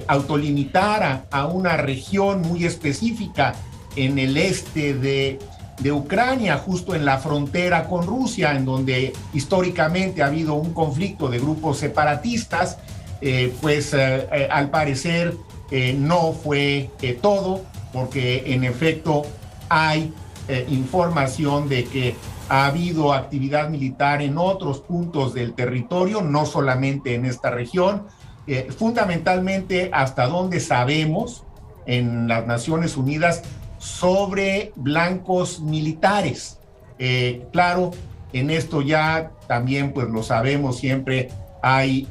autolimitara a una región muy específica en el este de Ucrania, justo en la frontera con Rusia, en donde históricamente ha habido un conflicto de grupos separatistas, al parecer no fue todo, porque en efecto hay información de que ha habido actividad militar en otros puntos del territorio, no solamente en esta región, fundamentalmente hasta donde sabemos en las Naciones Unidas sobre blancos militares. Claro, en esto ya también pues lo sabemos, siempre hay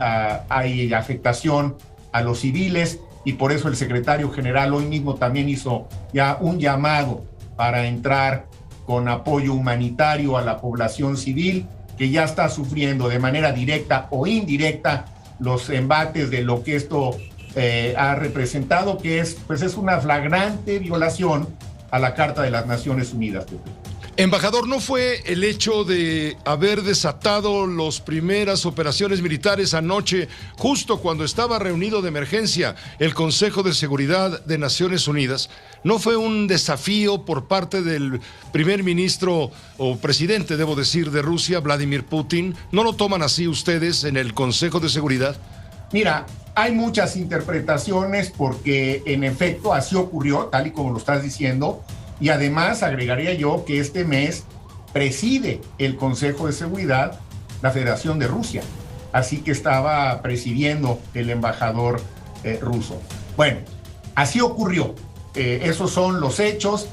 afectación a los civiles, y por eso el secretario general hoy mismo también hizo ya un llamado para entrar con apoyo humanitario a la población civil que ya está sufriendo de manera directa o indirecta los embates de lo que esto ha representado, que es una flagrante violación a la Carta de las Naciones Unidas, Pepe. Embajador, ¿no fue el hecho de haber desatado las primeras operaciones militares anoche, justo cuando estaba reunido de emergencia el Consejo de Seguridad de Naciones Unidas? ¿No fue un desafío por parte del primer ministro o presidente, debo decir, de Rusia, Vladimir Putin? ¿No lo toman así ustedes en el Consejo de Seguridad? Mira, hay muchas interpretaciones porque en efecto así ocurrió, tal y como lo estás diciendo. Y además agregaría yo que este mes preside el Consejo de Seguridad la Federación de Rusia. Así que estaba presidiendo el embajador ruso. Bueno, así ocurrió. Esos son los hechos.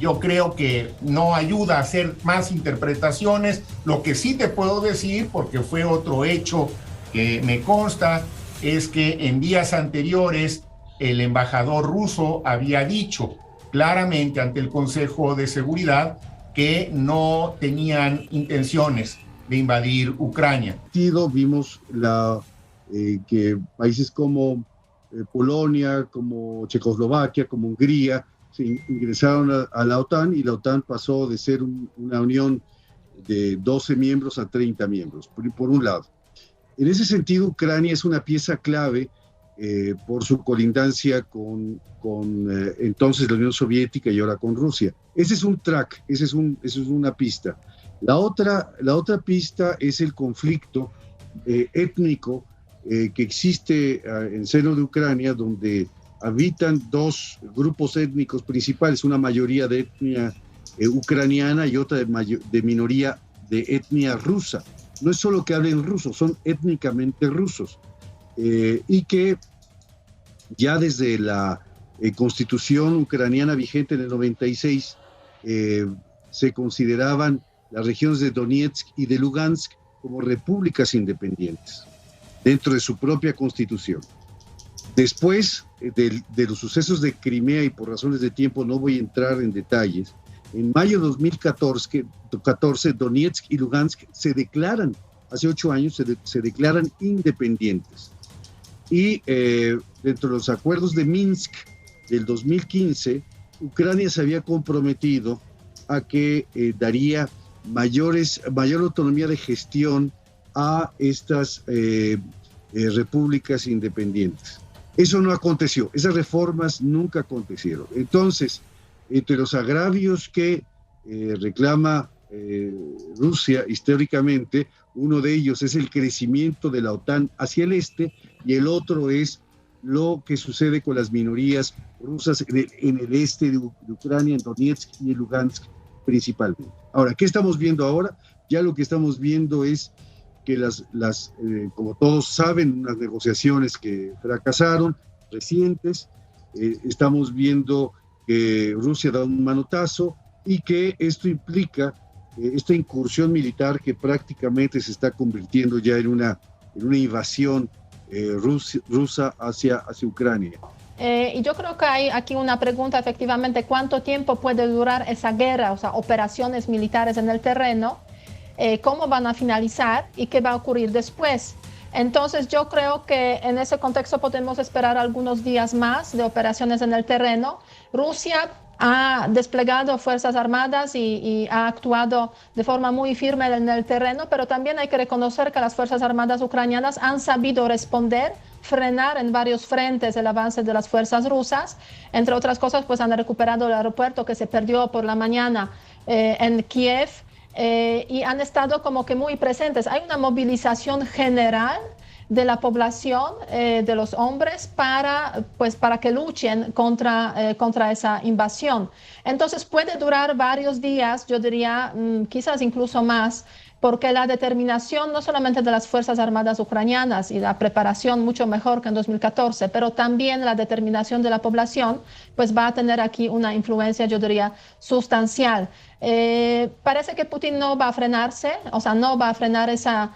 Yo creo que no ayuda a hacer más interpretaciones. Lo que sí te puedo decir, porque fue otro hecho que me consta, es que en días anteriores el embajador ruso había dicho claramente ante el Consejo de Seguridad que no tenían intenciones de invadir Ucrania. Vimos que países como Polonia, como Checoslovaquia, como Hungría, se ingresaron a la OTAN, y la OTAN pasó de ser una unión de 12 miembros a 30 miembros, por un lado. En ese sentido, Ucrania es una pieza clave por su colindancia con entonces la Unión Soviética y ahora con Rusia. Ese es un track, esa es una pista. La otra pista es el conflicto étnico que existe en seno de Ucrania, donde habitan dos grupos étnicos principales, una mayoría de etnia ucraniana y otra de minoría de etnia rusa. No es solo que hablen ruso, son étnicamente rusos. Y que ya desde la constitución ucraniana vigente en el 96 se consideraban las regiones de Donetsk y de Lugansk como repúblicas independientes dentro de su propia constitución. Después de los sucesos de Crimea, y por razones de tiempo no voy a entrar en detalles, en mayo de 2014 Donetsk y Lugansk se declaran, hace 8 años se declaran independientes. Y dentro de los acuerdos de Minsk del 2015, Ucrania se había comprometido a que daría mayor autonomía de gestión a estas repúblicas independientes. Eso no aconteció, esas reformas nunca acontecieron. Entonces, entre los agravios que reclama Rusia históricamente, uno de ellos es el crecimiento de la OTAN hacia el este, y el otro es lo que sucede con las minorías rusas en el este de Ucrania, en Donetsk y en Lugansk principalmente. Ahora, ¿qué estamos viendo ahora? Ya lo que estamos viendo es que como todos saben, unas negociaciones que fracasaron, recientes, estamos viendo que Rusia da un manotazo, y que esto implica esta incursión militar que prácticamente se está convirtiendo ya en una invasión rusa hacia Ucrania. Y yo creo que hay aquí una pregunta, efectivamente, ¿cuánto tiempo puede durar esa guerra, o sea, operaciones militares en el terreno? ¿Cómo van a finalizar y qué va a ocurrir después? Entonces yo creo que en ese contexto podemos esperar algunos días más de operaciones en el terreno. Rusia ha desplegado fuerzas armadas y ha actuado de forma muy firme en el terreno, pero también hay que reconocer que las fuerzas armadas ucranianas han sabido responder frenar en varios frentes el avance de las fuerzas rusas. Entre otras cosas, pues han recuperado el aeropuerto que se perdió por la mañana en Kiev, y han estado como que muy presentes. Hay una movilización general de la población, de los hombres, para que luchen contra esa invasión. Entonces puede durar varios días, yo diría, quizás incluso más, porque la determinación no solamente de las Fuerzas Armadas ucranianas y la preparación mucho mejor que en 2014, pero también la determinación de la población, pues va a tener aquí una influencia, yo diría, sustancial. Parece que Putin no va a frenarse, o sea, no va a frenar esa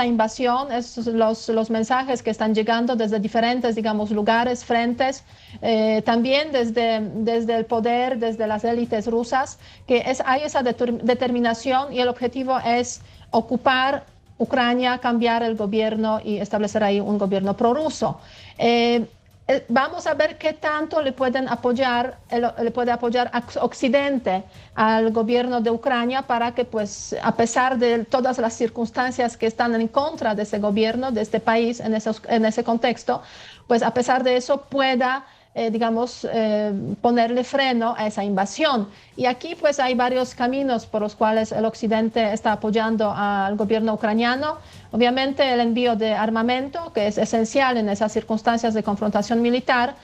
invasión. Los mensajes que están llegando desde diferentes, digamos, lugares, frentes, también desde el poder, desde las élites rusas, que hay esa determinación, y el objetivo es ocupar Ucrania, cambiar el gobierno y establecer ahí un gobierno prorruso. Vamos a ver qué tanto le puede apoyar Occidente al gobierno de Ucrania para que, pues, a pesar de todas las circunstancias que están en contra de ese gobierno, de este país, en ese contexto, pues a pesar de eso pueda, ponerle freno a esa invasión. Y aquí pues hay varios caminos por los cuales el Occidente está apoyando al gobierno ucraniano. Obviamente el envío de armamento, que es esencial en esas circunstancias de confrontación militar,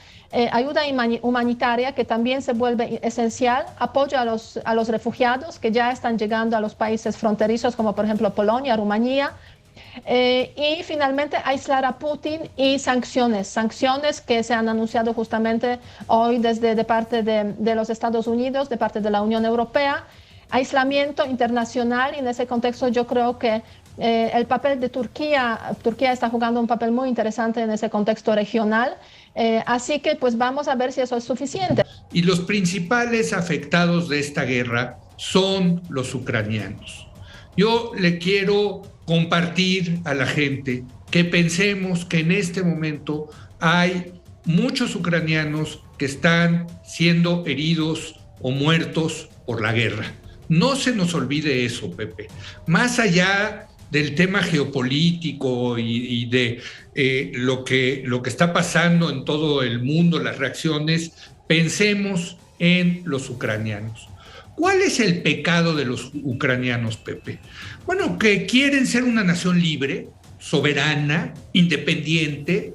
ayuda humanitaria, que también se vuelve esencial, apoyo a los refugiados que ya están llegando a los países fronterizos, como por ejemplo Polonia, Rumanía, y finalmente aislar a Putin, y sanciones que se han anunciado justamente hoy de parte de los Estados Unidos, de parte de la Unión Europea, aislamiento internacional. Y en ese contexto yo creo que el papel de Turquía está jugando un papel muy interesante en ese contexto regional, así que pues vamos a ver si eso es suficiente. Y los principales afectados de esta guerra son los ucranianos. Yo le quiero compartir a la gente que pensemos que en este momento hay muchos ucranianos que están siendo heridos o muertos por la guerra. No se nos olvide eso, Pepe. Más allá del tema geopolítico y de lo que está pasando en todo el mundo, las reacciones, pensemos en los ucranianos. ¿Cuál es el pecado de los ucranianos, Pepe? Bueno, que quieren ser una nación libre, soberana, independiente,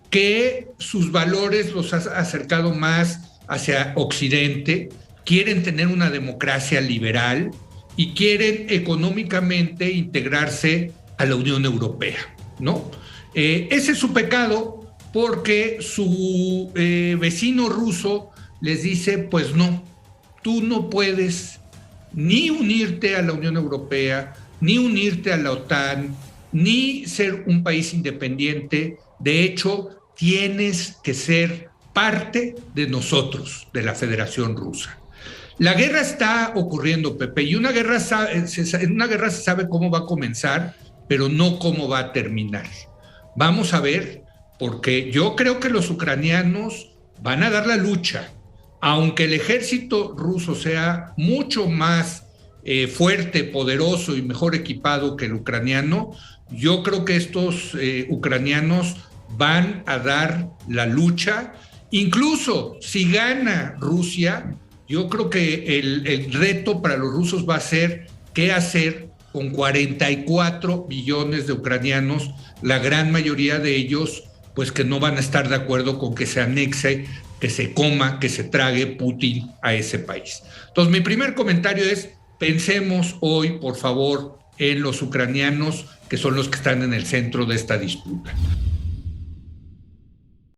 que sus valores los ha acercado más hacia Occidente, quieren tener una democracia liberal y quieren económicamente integrarse a la Unión Europea, ¿no? Ese es su pecado, porque su vecino ruso les dice, pues no, tú no puedes ni unirte a la Unión Europea, ni unirte a la OTAN, ni ser un país independiente. De hecho, tienes que ser parte de nosotros, de la Federación Rusa. La guerra está ocurriendo, Pepe, y en una guerra se sabe cómo va a comenzar, pero no cómo va a terminar. Vamos a ver, porque yo creo que los ucranianos van a dar la lucha. Aunque el ejército ruso sea mucho más fuerte, poderoso y mejor equipado que el ucraniano, yo creo que estos ucranianos van a dar la lucha. Incluso si gana Rusia, yo creo que el reto para los rusos va a ser qué hacer con 44 millones de ucranianos, la gran mayoría de ellos pues que no van a estar de acuerdo con que se anexe, que se coma, que se trague Putin a ese país. Entonces, mi primer comentario es, pensemos hoy, por favor, en los ucranianos, que son los que están en el centro de esta disputa.